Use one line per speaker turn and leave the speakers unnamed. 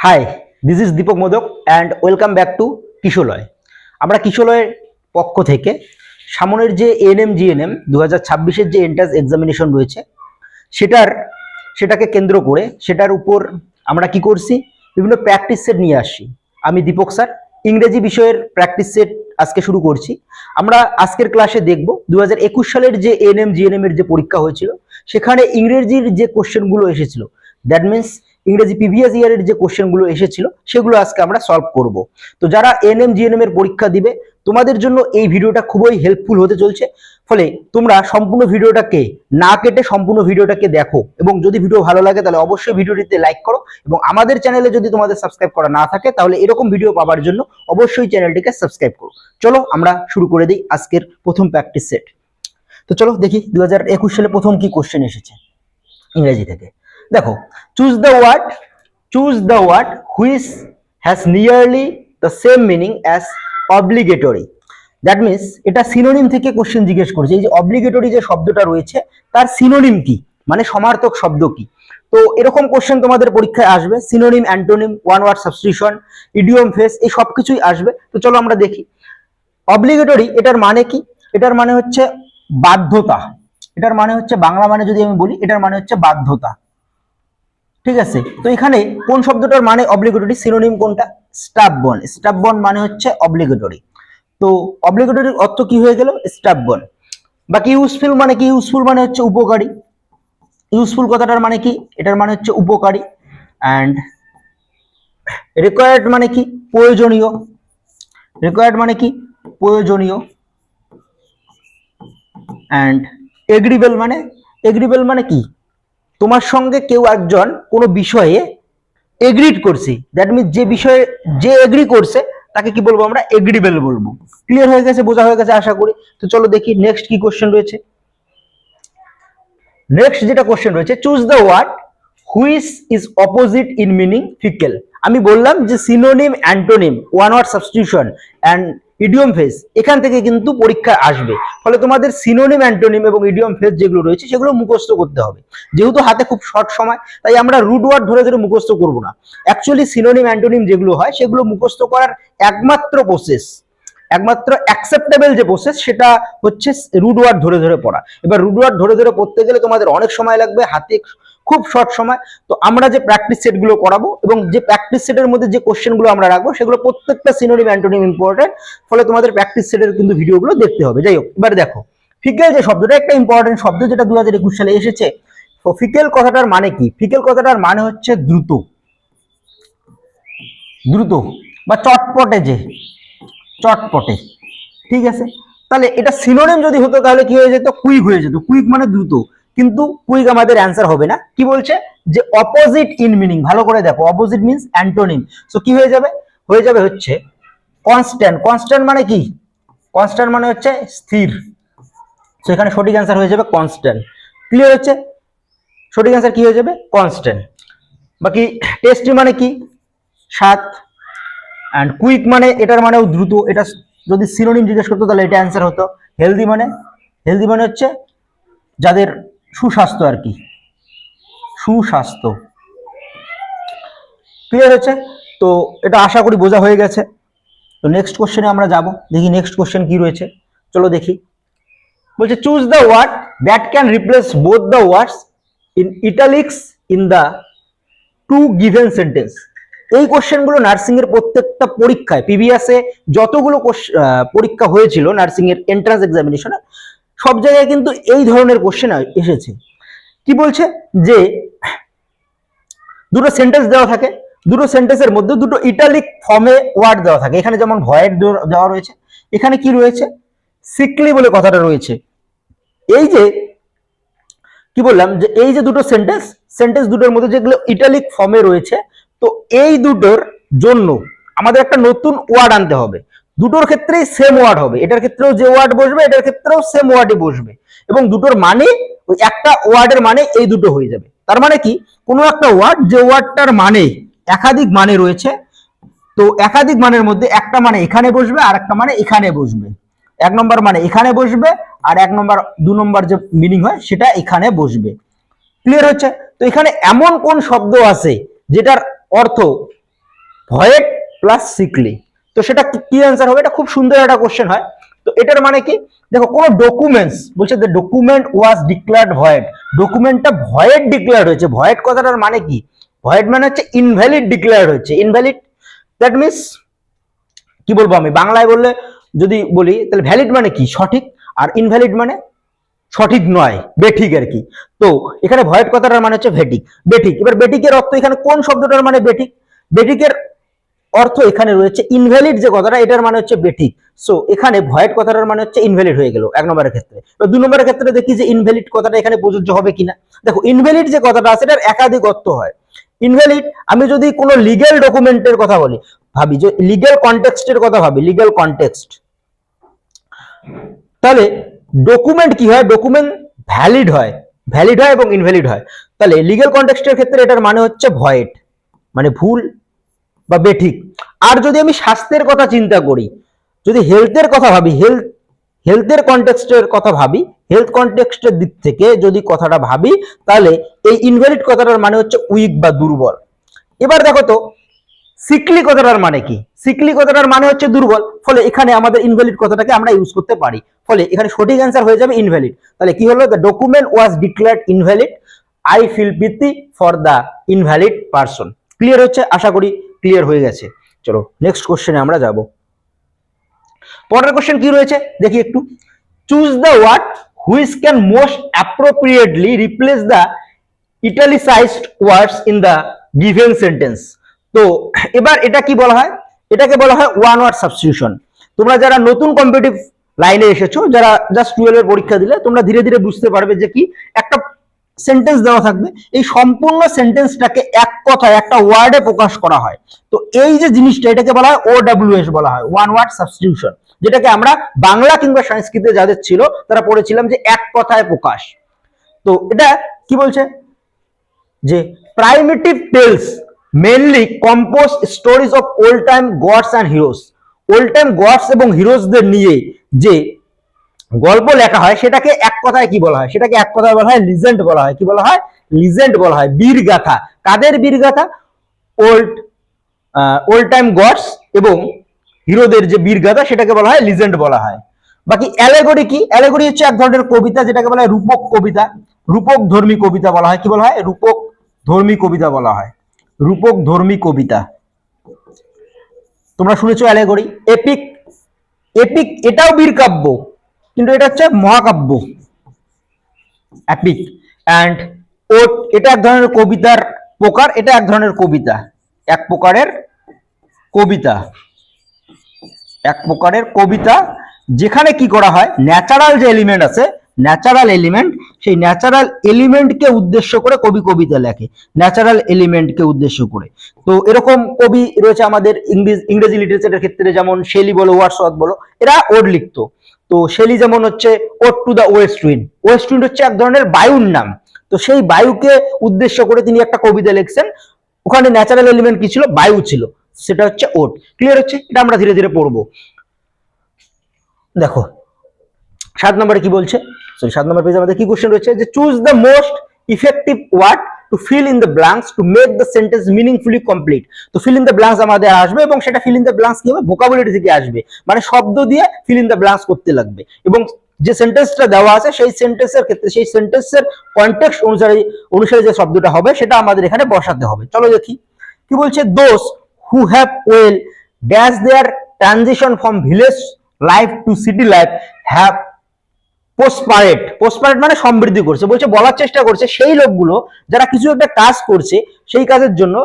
High, this is Deepak Modak and welcome back to Kishalay. আমরা কিশোলয়ের পক্ষ থেকে সামনের যে এএনএম জিএনএম 2026-এর যে এন্ট্রান্স এক্সামিনেশন রয়েছে সেটাকে কেন্দ্র করে সেটার উপর আমরা কি করছি, বিভিন্ন প্র্যাকটিস সেট নিয়ে আসছি। আমি দীপক স্যার ইংরেজি বিষয়ের প্র্যাকটিস সেট আজকে শুরু করছি। আমরা আজকের ক্লাসে দেখব 2021 সালের যে এএনএম জিএনএম এর যে পরীক্ষা হয়েছিল সেখানে ইংরেজির যে কোশ্চেনগুলো এসেছিল, দ্যাট মিনস ইংরেজি প্রিভিয়াস ইয়ারের যে কোশ্চেনগুলো এসেছিল সেগুলো আজকে আমরা সলভ করব। তো যারা এএনএম জিএনএম এর পরীক্ষা দিবে তোমাদের জন্য এই ভিডিওটা খুবই হেল্পফুল হতে চলছে। ফলে তোমরা সম্পূর্ণ ভিডিওটাকে না কেটে সম্পূর্ণ ভিডিওটাকে দেখো, এবং যদি ভিডিও ভালো লাগে তাহলে অবশ্যই ভিডিওটিতে লাইক করো, এবং আমাদের চ্যানেলে যদি তোমাদের সাবস্ক্রাইব করা না থাকে তাহলে এরকম ভিডিও পাওয়ার জন্য অবশ্যই চ্যানেলটিকে সাবস্ক্রাইব করো। চলো আমরা শুরু করে দিই আজকের প্রথম প্র্যাকটিস সেট। তো চলো দেখি 2021 সালে প্রথম কি কোশ্চেন এসেছে ইংরেজি থেকে। দেখো, choose the word which has nearly the same meaning as obligatory. That means এটা সিনোনিম থেকে কোশ্চেন জিজ্ঞেস করেছে। এই যে অব্লিগেটরি যে শব্দটা রয়েছে তার সিনোনিম কি, মানে সমার্থক শব্দ কি। তো এরকম কোশ্চেন তোমাদের পরীক্ষায় আসবে। Synonym, antonym, one word substitution, idiom phrase, এই সব কিছুই আসবে। তো চলো আমরা দেখি অব্লিগেটরি এটার মানে কি। এটার মানে হচ্ছে বাধ্যতা। এটার মানে হচ্ছে, বাংলা মানে যদি আমি বলি, এটার মানে হচ্ছে বাধ্যতা। ঠিক আছে, তো এখানে কোন শব্দটার মানে অব্লিগেটরি, সিনোনিম কোনটা? স্টাববর্ন। স্টাববর্ন মানে হচ্ছে অব্লিগেটরি। তো অব্লিগেটরির অর্থ কি হয়ে গেল? স্টাববর্ন। বাকি ইউজফুল মানে কি? ইউজফুল মানে হচ্ছে উপকারী। ইউজফুল কথাটার মানে কি? এটার মানে হচ্ছে উপকারী। অ্যান্ড রিকোয়ার্ড মানে কি? প্রয়োজনীয়। রিকোয়ার্ড মানে কি? প্রয়োজনীয়। অ্যান্ড এগ্রিবেল মানে কি? তোমার সঙ্গে কেউ একজন কোনো বিষয়ে এগ্রিড করছে, দ্যাট মিনস যে বিষয়ে যে এগ্রি করছে তাকে কি বলবো আমরা? এগ্রিবেল বলবো। ক্লিয়ার হয়ে গেছে, বোঝা হয়ে গেছে আশা করি। তো চলো দেখি নেক্সট কি কোশ্চেন রয়েছে। নেক্সট যেটা কোশ্চেন রয়েছে, choose the word which is opposite in meaning fickle. আমি বললাম যে synonym, antonym, one word substitution and idiom phrase এখান থেকে কিন্তু পরীক্ষা আসবে। ফলে তোমাদের সিনোনিম, অ্যান্টোনিম এবং ইডিয়ম ফ্রেজ যেগুলো রয়েছে সেগুলো মুখস্থ করতে হবে। যেহেতু হাতে খুব শর্ট সময়, তাই আমরা রুট ওয়ার্ড ধরে ধরে মুখস্থ করব না। অ্যাকচুয়ালি সিনোনিম, অ্যান্টোনিম যেগুলো হয় সেগুলো মুখস্থ করার একমাত্র প্রসেস, একমাত্র অ্যাকসেপ্টেবল যে প্রসেস, সেটা হচ্ছে রুট ওয়ার্ড ধরে ধরে পড়া। এবার রুট ওয়ার্ড ধরে ধরে পড়তে গেলে তোমাদের অনেক সময় লাগবে, হাতে খুব শর্ট সময়। তো আমরা যে প্র্যাকটিস সেটগুলো করাবো এবং যে প্র্যাকটিস সেটের মধ্যে যে কোশ্চেনগুলো আমরা রাখবো সেগুলো প্রত্যেকটা সিনোনিম, অ্যান্টোনিম ইম্পর্টেন্ট। ফলে তোমাদের প্র্যাকটিস সেটের কিন্তু ভিডিওগুলো দেখতে হবে। যাই হোক, এবার দেখো ফিকেল যে শব্দটা একটা ইম্পর্টেন্ট শব্দ, যেটা 2021 সালে এসেছে। তো ফিকেল কথাটার মানে কি? ফিকেল কথাটার মানে হচ্ছে দ্রুত, দ্রুত বা চটপটে, যে চটপটে। ঠিক আছে, তাহলে এটা সিনোনিম যদি হতো তাহলে কি হয়ে যেত? কুইক হয়ে যেত। কুইক মানে দ্রুত, কিন্তু কুইক আমাদের অ্যান্সার হবে না। কি বলছে? যে অপোজিট ইন মিনিং। ভালো করে দেখো, অপোজিট মিন্স অ্যান্টোনিম। সো কি হয়ে যাবে? হয়ে যাবে হচ্ছে কনস্ট্যান্ট। কনস্ট্যান্ট মানে কি? কনস্ট্যান্ট মানে হচ্ছে স্থির। সো এখানে সঠিক অ্যান্সার হয়ে যাবে কনস্ট্যান্ট। ক্লিয়ার হচ্ছে? সঠিক অ্যান্সার কি হয়ে যাবে? কনস্ট্যান্ট। বাকি টেস্টি মানে কি? স্বাদ। অ্যান্ড কুইক মানে, এটার মানেও দ্রুত। এটা যদি সিনোনিম জিজ্ঞেস করতো তাহলে এটা অ্যান্সার হতো। হেলদি মানে হচ্ছে যাদের সুস্বাস্থ্য আর কি, সুস্বাস্থ্য। ক্লিয়ার হচ্ছে? তো এটা আশা করি বোঝা হয়ে গেছে। তো নেক্সট কোশ্চেনে আমরা যাব, দেখি নেক্সট কোশ্চেন কি রয়েছে। চলো দেখি। বলছে choose the word that can replace both the words in italics in the two given sentence. এই কোশ্চেনগুলো নার্সিং এর প্রত্যেকটা পরীক্ষায়, প্রিভিয়াসে যতগুলো পরীক্ষা হয়েছিল নার্সিং এর এন্ট্রান্স এক্সামিনেশনে, সব জায়গায় কিন্তু এই ধরনের কোশ্চেন এসেছে। কি বলছে? যে দুটো সেন্টেন্স দেওয়া থাকে, দুটো সেন্টেন্সের মধ্যে দুটো ইটালিক ফর্মে ওয়ার্ড দেওয়া থাকে। এখানে যেমন ভয়েড দেওয়া রয়েছে, এখানে কি রয়েছে? সিকলি বলে কথাটা রয়েছে। এই যে কি বললাম, যে এই যে দুটো সেন্টেন্স দুটোর মধ্যে যেগুলো ইটালিক ফর্মে রয়েছে, তো এই দুটোর জন্য আমাদের একটা নতুন ওয়ার্ড আনতে হবে। দুটোর ক্ষেত্রেই সেম ওয়ার্ড হবে, এটার ক্ষেত্রেও যে ওয়ার্ড বসবে এটার ক্ষেত্রেও সেম ওয়ার্ডই বসবে, এবং দুটোর মানে ওই একটা ওয়ার্ডের মানে এই দুটো হয়ে যাবে। তার মানে কি? কোনো একটা ওয়ার্ড, যে ওয়ার্ডটার মানে একাধিক মানে রয়েছে, তো একাধিক মানের মধ্যে একটা মানে এখানে বসবে আর একটা মানে এখানে বসবে। এক নম্বর মানে এখানে বসবে, আর এক নম্বর, দু নম্বর যে মিনিং হয় সেটা এখানে বসবে। ক্লিয়ার হচ্ছে? তো এখানে এমন কোন শব্দ আছে যেটার অর্থ ভয়েড প্লাস সিকলি। তো সেটা কি অ্যান্সার হবে? এটা খুব সুন্দর একটা কোশ্চেন হয়। তো এটার মানে কি, দেখো কোন ডকুমেন্টস বলছে the document was declared void, ডকুমেন্টটা ভয়েড ডিক্লেয়ার হয়েছে। ভয়েড কথাটার মানে কি? ভয়েড মানে হচ্ছে ইনভ্যালিড ডিক্লেয়ার হয়েছে। ইনভ্যালিড দ্যাট মিনস কি বলবো আমি বাংলায় বললে, যদি বলি তাহলে ভ্যালিড মানে কি? সঠিক। আর ইনভ্যালিড মানে সঠিক নয়, বেঠিক আর কি। তো এখানে ভয়েড কথাটার মানে হচ্ছে ভেটিক, বেঠিক। এবার বেঠিকের অর্থ এখানে কোন শব্দটার মানে বেঠিক? বেঠিকের অর্থ এখানে রয়েছে ইনভ্যালিড যে কথাটা, এটার মানে হচ্ছে বেঠিক। সো এখানে ভয়েড কথাটার মানে হচ্ছে ইনভ্যালিড হয়ে গেল এক নম্বরের ক্ষেত্রে। তো দুই নম্বরের ক্ষেত্রে দেখি যে ইনভ্যালিড কথাটা এখানে প্রযোজ্য হবে কিনা। দেখো ইনভ্যালিড যে কথাটা আছে এটার একাধিক অর্থ হয়। ইনভ্যালিড, আমি যদি কোনো লিগ্যাল ডকুমেন্টের কথা বলি, ভাবি যে লিগ্যাল কনটেক্সটের কথা ভাবি, লিগ্যাল কনটেক্সট, তাহলে ডকুমেন্ট কি হয়? ডকুমেন্ট ভ্যালিড হয়, ভ্যালিড হয় এবং ইনভ্যালিড হয়। তাহলে লিগ্যাল কনটেক্সটের ক্ষেত্রে এটার মানে হচ্ছে ভয়েড, মানে ভুল বা বেঠিক। আর যদি আমি স্বাস্থ্যের কথা চিন্তা করি, যদি হেলথের কথা ভাবি, হেলথের কনটেক্সটের কথা ভাবি, হেলথ কনটেক্সটের দিক থেকে যদি কথাটা ভাবি, তাহলে এই ইনভ্যালিড কথাটার মানে হচ্ছে উইক বা দুর্বল। এবার দেখো তো সিকলি কথাটার মানে কি? সিকলি কথাটার মানে হচ্ছে দুর্বল। ফলে এখানে আমাদের ইনভ্যালিড কথাটাকে আমরা ইউজ করতে পারি। ফলে এখানে সঠিক অ্যান্সার হয়ে যাবে ইনভ্যালিড। তাহলে কি হলো? The document was declared invalid, I feel pity for the invalid person. Clear হচ্ছে? আশা করি ক্লিয়ার হয়ে গেছে। চলো নেক্সট কোশ্চেনে আমরা যাব। পরের কোশ্চেন কি রয়েছে দেখি একটু। Choose the word which can most appropriately replace the italicised words in the given sentence. তো এবার এটা কি বলা হয়? এটাকে বলা হয় ওয়ান ওয়ার্ড সাবস্টিটিউশন। তোমরা যারা নতুন কম্পিটিটিভ লাইনে এসেছো, যারা জাস্ট 12 এর পরীক্ষা দিলে, তোমরা ধীরে ধীরে বুঝতে পারবে যে কি একটা সেন্টেন্স দেওয়া থাকবে, এই সম্পূর্ণ সেন্টেন্সটাকে এক কথায় একটা ওয়ার্ডে প্রকাশ করা হয়। তো এই যে জিনিসটা, এটাকে বলা হয় OWS বলা হয়, ওয়ান ওয়ার্ড সাবস্টিটিউশন, যেটাকে আমরা বাংলা কিংবা সংস্কৃতে যাদের ছিল তারা পড়েছিলাম যে এক কথায় প্রকাশ। তো এটা কি বলছে যে primitive tales mainly compose stories of old time gods and heroes. Old time gods এবং হিরোজদের নিয়ে যে গল্প লেখা হয় সেটাকে এক কথায় কি বলা হয়? সেটাকে এক কথায় বলা হয় লিজেন্ড বলা হয়। কি বলা হয়? লিজেন্ড বলা হয়। বীরগাথা। কাদের বীরগাথা? ওল্ড টাইম গডস এবং হিরোদের যে বীরগাথা সেটাকে বলা হয় লিজেন্ড বলা হয়। বাকি অ্যালেগরি কি? অ্যালেগরি হচ্ছে এক ধরনের কবিতা, যেটাকে বলা হয় রূপক কবিতা, রূপক ধর্মী কবিতা বলা হয়। কি বলা হয়? রূপক ধর্মী কবিতা বলা হয়, রূপক ধর্মী কবিতা। তোমরা শুনেছো অ্যালেগরি। এপিক, এপিক এটাও বীর কাব্য, কিন্তু এটা হচ্ছে মহাকাব্য, এপিক। অ্যান্ড ওট, এটা এক ধরনের কবিতার প্রকার, এটা এক ধরনের কবিতা, এক প্রকারের কবিতা, এক প্রকারের কবিতা, যেখানে কি করা হয় ন্যাচারাল যে এলিমেন্ট আছে, ন্যাচারাল এলিমেন্ট, সেই ন্যাচারাল এলিমেন্টকে উদ্দেশ্য করে কবি কবিতা লেখে, ন্যাচারাল এলিমেন্টকে উদ্দেশ্য করে। তো এরকম কবি রয়েছে আমাদের ইংরেজি লিটারেচারের ক্ষেত্রে, যেমন শেলি বলো, ওয়ার্ডসওয়ার্থ বলো, এরা ওড লিখতো। তো শেলি যেমন হচ্ছে ode to the west wind, west wind হচ্ছে এক ধরনের বায়ুর নাম। তো সেই বায়ুকে উদ্দেশ্য করে তিনি একটা কবিতা লিখছেন, ওখানে ন্যাচারাল এলিমেন্ট কি ছিল? বায়ু ছিল, সেটা হচ্ছে ওড। ক্লিয়ার হচ্ছে? এটা আমরা ধীরে ধীরে পড়বো। দেখো 7 নম্বরে কি বলছে, সরি 7 নম্বর পেজে আমাদের কি কোশ্চেন রয়েছে যে choose the most effective word to fill in the blanks to make the sentence meaningfully complete. তো ফিল ইন দ্য ব্ল্যাঙ্কস আমাদের আসবে, এবং সেটা ফিল ইন দ্য ব্ল্যাঙ্কস কি হবে? ভোকাবুলারি থেকে আসবে, মানে শব্দ দিয়ে ফিল ইন দ্য ব্ল্যাঙ্কস করতে লাগবে। এবং যে সেন্টেন্সটা দেওয়া আছে সেই সেন্টেন্সের ক্ষেত্রে সেই সেন্টেন্সের কনটেক্সট অনুসারে যে শব্দটা হবে সেটা আমাদের এখানে বসাতে হবে। চলো দেখি কি বলছে। Those who have well dash their transition from village life to city life have prospered. Prospered মানে সমৃদ্ধি করছে, বলছে বলার চেষ্টা করছে সেই লোকগুলো যারা কিছু একটা কাজ করছে সেই কাজের জন্য